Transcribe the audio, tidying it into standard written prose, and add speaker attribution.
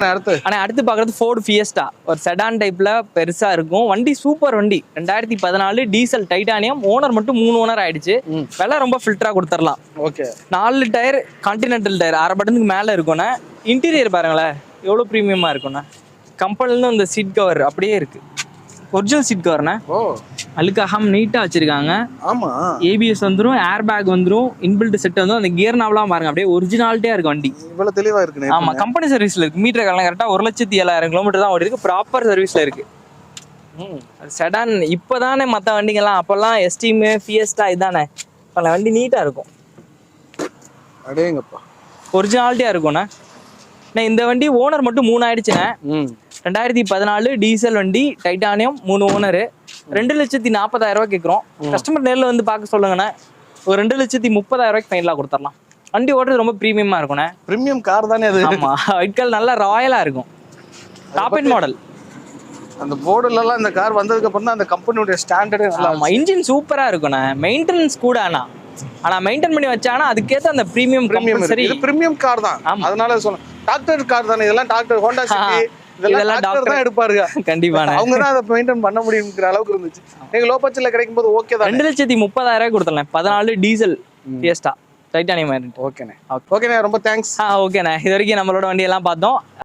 Speaker 1: ஆனா அடுத்து பாக்குறது ஃபோர்டு ஃபியஸ்டா, ஒரு செடான் டைப்ல பெருசா இருக்கும் வண்டி. சூப்பர் வண்டி, 2014 டீசல் டைட்டானியம். ஓனர் மட்டும் 3 ஓனர் ஆயிடுச்சு. விலை ரொம்ப ஃபில்டரா கொடுத்துடலாம்.
Speaker 2: ஓகே.
Speaker 1: 4 டயர் கான்டினென்டல் டயர், அரை பட்டனுக்கு மேல இருக்கும்ண்ணே. இன்டீரியர் பாருங்களேன் எவ்வளவு ப்ரீமியமா இருக்கும்ண்ணே. கம்பெனில இந்த சீட் கவர் அப்படியே இருக்கு, ஒரிஜினல் சீட் கவர்ண்ணே.
Speaker 2: ஓ,
Speaker 1: அழுக்காகாம நீட்டா வச்சிருக்காங்க.
Speaker 2: ஆமா,
Speaker 1: ஏபிஎஸ் வந்துரும், ஏர் பேக் வந்துரும், இன்பில்ட் செட் வந்து அந்த கியர் நாவெல்லாம் பாருங்க அப்படியே ஒரிஜினாலிட்டியா இருக்கு வண்டி.
Speaker 2: இவ்வளவு தெளிவா இருக்கு.
Speaker 1: ஆமா, கம்பெனி சர்வீஸ்ல இருக்கு. மீட்டர் கரெக்டா 1,07,000 கிலோமீட்டர் தான் ஓடி இருக்கு. ப்ராப்பர் சர்வீஸ்ல இருக்கு. செடான் இப்பதானே மத்த வண்டிங்கெல்லாம், அப்பெல்லாம் எஸ்டீம் ஃபியஸ்டா இதானே. இப்ப வண்டி நீட்டா இருக்கும்,
Speaker 2: அடேங்கப்பா,
Speaker 1: ஒரிஜினாலிட்டியா இருக்கும்ண்ணே. இந்த வண்டி ஓனர் மட்டும் 3 ஆயிடுச்சுண்ணே. 2014 டீசல் வண்டி, டைட்டானியம், 3 ஓனர். 2,40,000 ரூபாய் கேட்குறோம். கஸ்டமர் நேரில் வந்து பார்க்க சொல்லுங்கண்ணே. ஒரு 2,30,000 ரூபாய்க்கு ஃபைனலாக கொடுத்துடலாம். வண்டி ஓட்டுறது ரொம்ப ப்ரீமியமா இருக்கும்ண்ணே.
Speaker 2: ப்ரீமியம் கார் தானே அது?
Speaker 1: ஆமா, ஒயிட் கலர் நல்லா ராயலா இருக்கும். Top end model.
Speaker 2: அந்த போர்டுலலாம் இந்த கார் வந்ததுக்கு அப்புறம் தான் அந்த கம்பெனியோட ஸ்டாண்டர்டே நல்லா.
Speaker 1: ஆமா, இன்ஜின் சூப்பரா இருக்கும்ண்ணே. மெயின்டெனன்ஸ் கூட ஆனா மெயின்டைன் பண்ணி வச்சாங்கன்னா அதுக்கேற்ற அந்த ப்ரீமியம் கம்பல்சரி.
Speaker 2: இது ப்ரீமியம் கார் தான், அதனால சொல்றேன். டாக்டர் கார் தானே இதெல்லாம். டாக்டர் ஹோண்டா சிட்டி இதெல்லாம் டாக்டர் தான் எடுப்பாருங்க. கண்டிப்பா அவங்க தான் அதை மெயின்டைன் பண்ண முடியும்ங்கிற அளவுக்கு இருந்துச்சு. நீங்க லோ பட்ஜெட்ல கிடைக்கும் போது ஓகே தான்.
Speaker 1: 2,30,000 ரூபாய் கொடுத்துடலாம். 14 டீசல் ஃபியஸ்டா டைட்டானியம்.
Speaker 2: ஓகேண்ணே, ஓகேண்ணே, ரொம்ப தேங்க்ஸ்.
Speaker 1: ஓகேண்ணே, இது வரைக்கும் நம்மளோட வண்டி எல்லாம் பார்த்தோம்.